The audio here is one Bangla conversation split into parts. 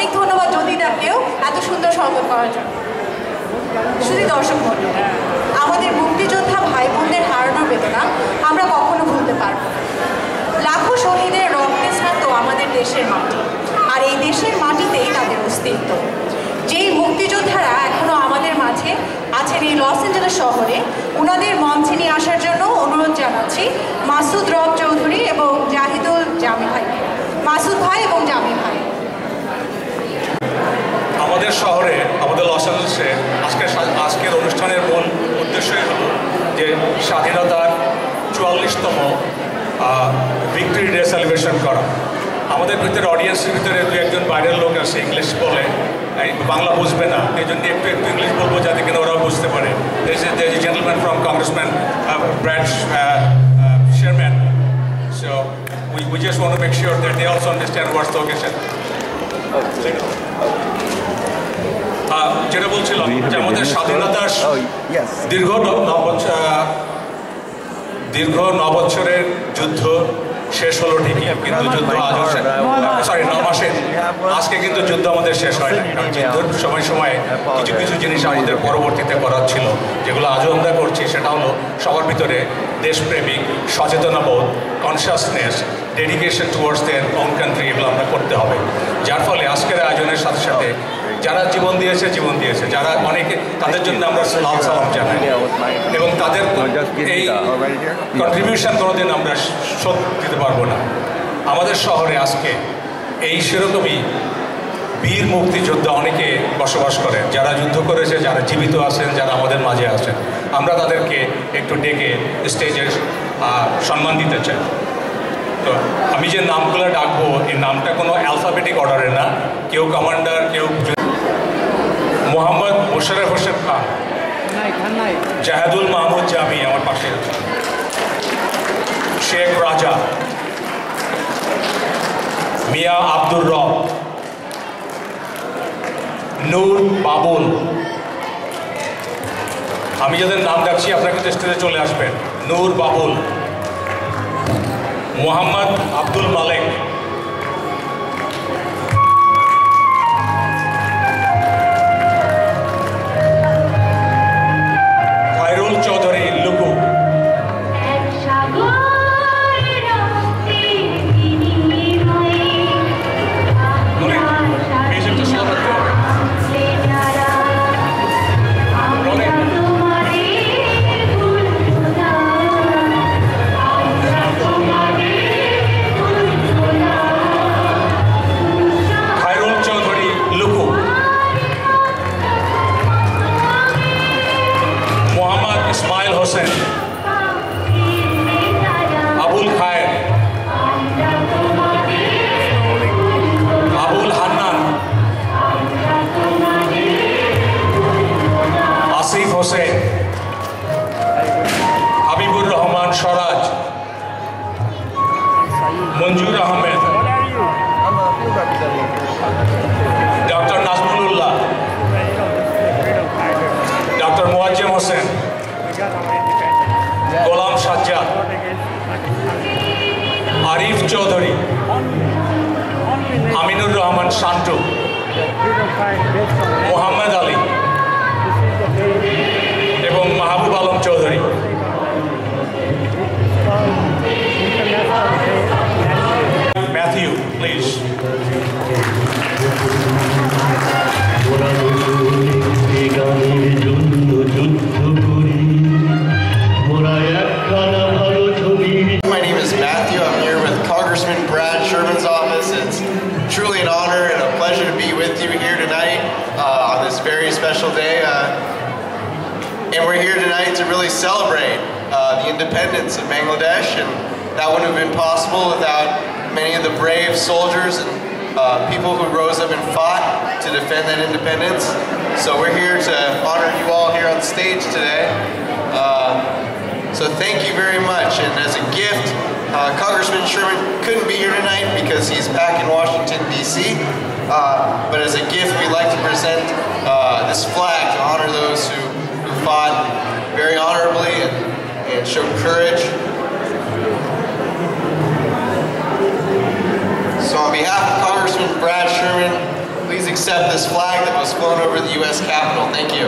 অনেক ধন্যবাদ জ্যোতিদাকেও এত সুন্দর সংবাদ করার জন্য। শুধু দর্শক মণ্ডলী, আমাদের মুক্তিযোদ্ধা ভাই বোনদের হারানোর বেদনা আমরা কখনো ভুলতে পারব না। লাখো শহীদের রক্তে স্নাত আমাদের দেশের মাটি, আর এই দেশের মাটিতেই তাদের অস্তিত্ব। যেই মুক্তিযোদ্ধারা এখনো আমাদের মাঝে আছেন এই লস অ্যাঞ্জেলেস শহরে, ওনাদের মঞ্চে নিয়ে আসার জন্য অনুরোধ জানাচ্ছি মাসুদ রব চৌধুরী এবং জাহিদুল জামি ভাই। মাসুদ ভাই এবং জামি ভাই। আমাদের শহরে, আমাদের লস অ্যাঞ্জেলেসে আজকের অনুষ্ঠানের মূল উদ্দেশ্যই হলো যে স্বাধীনতার 44তম ভিক্টরি ডে সেলিব্রেশন করা। আমাদের ভিতরে অডিয়েন্সের ভিতরে দু একজন বাইরের লোক আছে, ইংলিশ বলে, বাংলা বুঝবে না, এই জন্য একটু ইংলিশ বলবো যাতে কিনা ওরাও বুঝতে পারে। Gentleman from congressman Brad Sherman. So we just want to make sure that they also understand what's the occasion. যেটা বলছিলাম যে আমাদের স্বাধীনতার দীর্ঘ 9 বছরের যুদ্ধ শেষ হলো ঠিকই, কিন্তু যুদ্ধ আজও 9 মাসে আজকে কিন্তু যুদ্ধ আমাদের শেষ হয় না। কারণ যুদ্ধের সময় সময় কিছু কিছু জিনিস আমাদের পরবর্তীতে করার ছিল, যেগুলো আজও আমরা করছি। সেটা হলো সবার ভিতরে দেশপ্রেমিক সচেতনবোধ, consciousness, dedication towards their own country, এগুলো আমরা করতে হবে। যার ফলে আজকের আয়োজনের সাথে সাথে যারা জীবন দিয়েছে, যারা অনেকে, তাদের জন্য আমরা লাল সালাম জানাই এবং তাদের এই কন্ট্রিবিউশন কোনোদিন আমরা শোধ দিতে পারবো না। আমাদের শহরে আজকে এই সেরকমই বীর মুক্তিযোদ্ধা অনেকে বসবাস করে, যারা যুদ্ধ করেছে, যারা জীবিত আছেন, যারা আমাদের মাঝে আছেন। আমরা তাদেরকে একটু ডেকে স্টেজে সম্মান দিতে চাই। তো আমি যে নামগুলো ডাকবো, এই নামটা কোনো অ্যালফাবেটিক অর্ডারে না, কেউ কমান্ডার, কেউ মোহাম্মদ মোশাররফ হোসেন খান, জাহেদুল মাহমুদ জামি আমার পাশে আছে, শেখ রাজা, মিয়া আব্দুর রব, নূর বাবুল। আমি যাদের নাম ডাকছি আপনারা কিন্তু স্টেজে চলে আসবেন। নূর বাবুল, মোহাম্মদ আব্দুল মালেক, খায়রুল চৌধুরী লুকু, আবুল খায়ের, আবুল হান্নান, আসিফ হোসেন, হাবিবুর রহমান স্বরাজ, মঞ্জুর আহমেদ, ডক্টর নাজমুল্লাহ, ডক্টর মোয়াজ্জেম হোসেন, গোলাম সাজ্জাদ, আরিফ চৌধুরী, আমিনুর রহমান শান্টু, মোহাম্মদ আলী এবং Mahbub Alam Chowdhury. Matthew please. My name is Matthew. I'm here with Congressman Brad Sherman's office. It's truly an honor and a pleasure to be with you here tonight on this very special day. And we're here tonight to really celebrate the independence of Bangladesh, and that wouldn't have been possible without many of the brave soldiers and people who rose up and fought to defend that independence. So we're here to honor you all here on stage today. So thank you very much. And as a gift, Congressman Sherman couldn't be here tonight because he's back in Washington, D.C. But as a gift, we'd like to present this flag to honor those who fought very honorably and showed courage. So on behalf of Congressman Brad Sherman, please accept this flag that was flown over the U.S. Capitol. Thank you.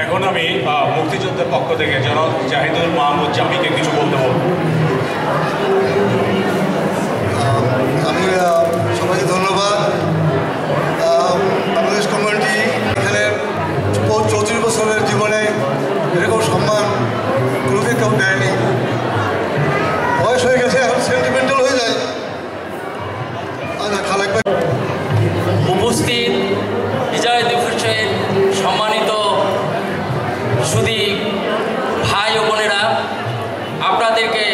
এখন আমি মুক্তিযুদ্ধের পক্ষ থেকে জনাব জাহিদুল মাহমুদ জামিকে কিছু বলতে বলব। আমি সবাইকে ধন্যবাদ। বাংলাদেশ কমিউনিটি এখানে 34 বছরের জীবনে এরকম সম্মান কোনোদিন কেউ দেয়নি। বয়স হয়ে গেছে, এখন সেন্টিমেন্টাল হয়ে যায়। খালেক ভাই উপস্থিত বিজয় দিবসের সম্মানিত সুধী ভাই ও বোনেরা, আপনাদেরকে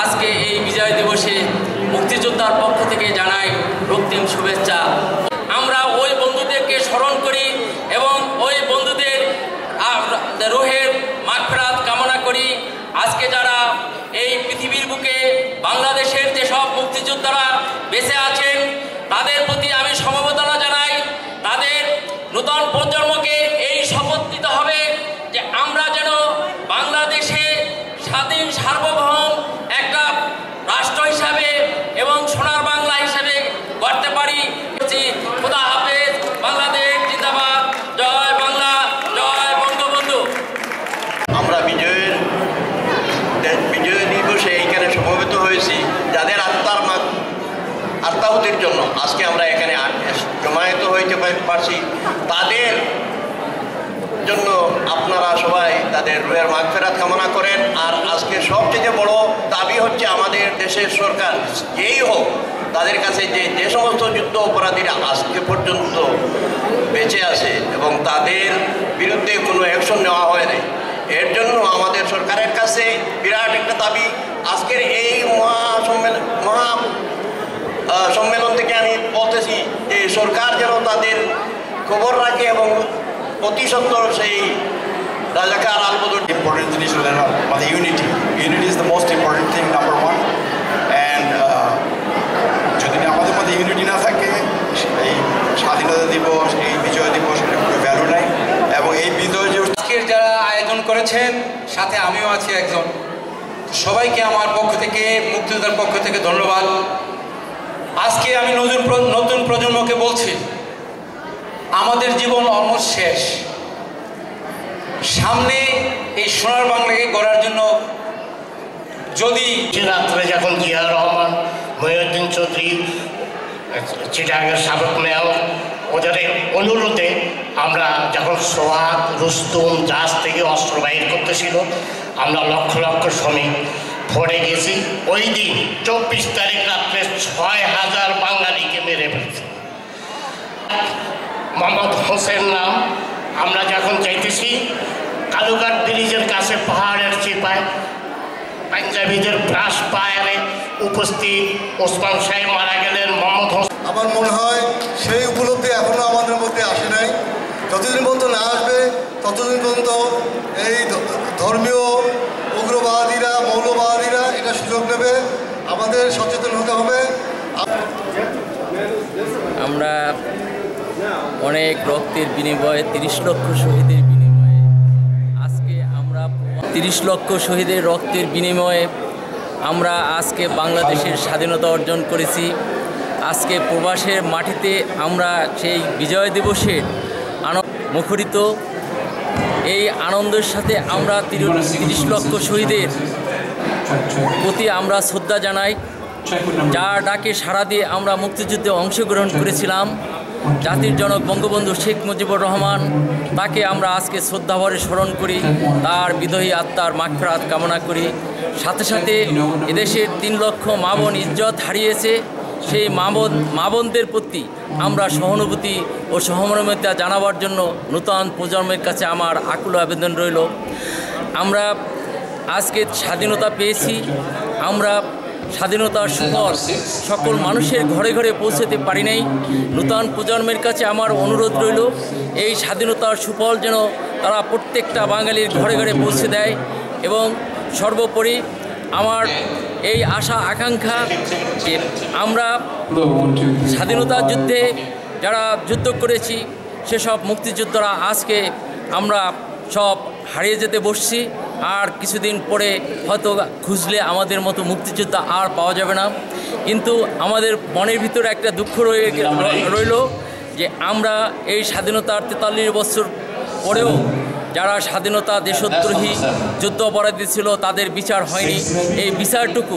আজকে এই বিজয় দিবসে মুক্তিযোদ্ধার পক্ষ থেকে জানাই রক্তিম শুভেচ্ছা। আমরা ওই বন্ধুদেরকে স্মরণ করি এবং ওই বন্ধুদের রুহের মাগফিরাত কামনা করি। আজকে যারা এই পৃথিবীর বুকে বাংলাদেশের যেসব মুক্তিযোদ্ধারা বেঁচে আছেন তাদের প্রতি আমি সমবেদনা জানাই। তাদের নূতন প্রজন্মকে এই শপথ নিতে হবে যে আমরা যেন বাংলাদেশে স্বাধীন সার্বভৌম একটা রাষ্ট্র হিসাবে এবং সোনার বাংলা হিসাবে গড়তে পারি। খোদা হাফেজ, বাংলাদেশ জিন্দাবাদ, জয় বাংলা, জয় বঙ্গবন্ধু। আমরা বিজয় দিবসে এইখানে সমবেত হয়েছি যাদের আত্মাহুতির জন্য আজকে আমরা এখানে জমায়েত হইতে পারছি। তাদের জন্য আপনারা সবাই তাদের রুহের মাগফিরাত কামনা করেন। আর আজকে সবচেয়ে বড় দাবি হচ্ছে আমাদের দেশের সরকার যেই হোক তাদের কাছে যে সমস্ত যুদ্ধ অপরাধীরা আজকে পর্যন্ত বেঁচে আছে এবং তাদের বিরুদ্ধে কোনো অ্যাকশন নেওয়া হয় নাই, এর জন্য আমাদের সরকারের কাছে বিরাট একটা দাবি। আজকের এই সম্মেলন থেকে আমি বলতেছি যে সরকার যেন তাদের খবর রাখে এবং অতি সত্বর সেই রাজাকার আলবদর। ইম্পর্টেন্ট জিনিস হলো আমাদের unity. Unity is the most important thing, number one. And যদি আমাদের মধ্যে ইউনিটি না থাকে, এই স্বাধীনতা দিবস, এই বিজয় দিবস, এটা কোনো ভ্যালু নাই। এবং এই বিজয় দিবস আজকের যারা আয়োজন করেছেন, সাথে আমিও আছি একজন, সবাইকে আমার পক্ষ থেকে, মুক্তিযোদ্ধার পক্ষ থেকে ধন্যবাদ। আজকে আমি নতুন প্রজন্মকে বলছি, আমাদের জীবন অলমোস্ট শেষ। সামনে এই সোনার বাংলাকে গড়ার জন্য যদি রাত্রে যখন জিয়া রহমান, মহিউদ্দিন চৌধুরী, চিটাগাংয়ের সাবেক মেয়র, ওদের অনুরোধে আমরা যখন সোহাগ, রুস্তুম জাহাজ থেকে অস্ত্র বাহির করতেছিল, আমরা লক্ষ লক্ষ শ্রমিক ভরে গেছি। ওই দিন 24 তারিখ রাত্রে 6000 বাঙালিকে মেরে ফেলছে। মোহাম্মদ হোসেন নাম। আমরা যখন চাইতেছি কালুঘাট ব্রিজের কাছে পাহাড়ের চিপায় পাঞ্জাবিদের ব্রাশ পায়ারে উপস্থিত ওসমান সাহেব মারা গেলেন। মোহাম্মদ হোসেন, আমার মনে হয় সেই উপলব্ধি এখনও আমাদের মধ্যে আসে নাই। যতদিন পর্যন্ত না আসবে ততদিন পর্যন্ত এই ধর্মীয় উগ্রবাদীরা, মৌলবাদীরা এটা সুযোগ নেবে। আমাদের সচেতন হতে হবে। আমরা অনেক রক্তের বিনিময়ে 30 লক্ষ শহীদের বিনিময়ে আজকে আমরা 30 লক্ষ শহীদের রক্তের বিনিময়ে আমরা আজকে বাংলাদেশের স্বাধীনতা অর্জন করেছি। আজকে প্রবাসের মাটিতে আমরা সেই বিজয় দিবসের মুখরিত। এই আনন্দের সাথে আমরা 30 লক্ষ শহীদের প্রতি আমরা শ্রদ্ধা জানাই, যার ডাকে সাড়া দিয়ে আমরা মুক্তিযুদ্ধে অংশগ্রহণ করেছিলাম। জাতির জনক বঙ্গবন্ধু শেখ মুজিবুর রহমান, তাকে আমরা আজকে শ্রদ্ধাভরে স্মরণ করি, তার বিদয়ী আত্মার মাগফিরাত কামনা করি। সাথে সাথে এদেশের 3 লক্ষ মা বোন ইজ্জত হারিয়েছে, সেই মা বোনদের প্রতি আমরা সহানুভূতি ও সহমর্মিতা জানাবার জন্য নূতন প্রজন্মের কাছে আমার আকুল আবেদন রইল। আমরা আজকে স্বাধীনতা পেয়েছি, আমরা স্বাধীনতার সুফল সকল মানুষের ঘরে ঘরে পৌঁছতে পারি নাই। নূতন প্রজন্মের কাছে আমার অনুরোধ রইল, এই স্বাধীনতার সুফল যেন তারা প্রত্যেকটা বাঙালির ঘরে ঘরে পৌঁছে দেয়। এবং সর্বোপরি আমার এই আশা আকাঙ্ক্ষা যে আমরা স্বাধীনতার যুদ্ধে যারা যুদ্ধ করেছি সেসব মুক্তিযোদ্ধারা আজকে আমরা সব হারিয়ে যেতে বসছি, আর কিছুদিন পরে হয়তো খুঁজলে আমাদের মতো মুক্তিযোদ্ধা আর পাওয়া যাবে না। কিন্তু আমাদের মনের ভিতরে একটা দুঃখ রইল যে আমরা এই স্বাধীনতার 43 বছর পরেও যারা স্বাধীনতা দেশদ্রোহী যুদ্ধ অপরাধী ছিল তাদের বিচার হয়নি। এই বিচারটুকু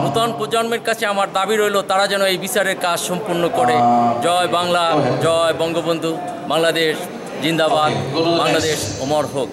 নূতন প্রজন্মের কাছে আমার দাবি রইল, তারা যেন এই বিচারের কাজ সম্পূর্ণ করে। জয় বাংলা, জয় বঙ্গবন্ধু, বাংলাদেশ জিন্দাবাদ, বাংলাদেশ অমর হোক।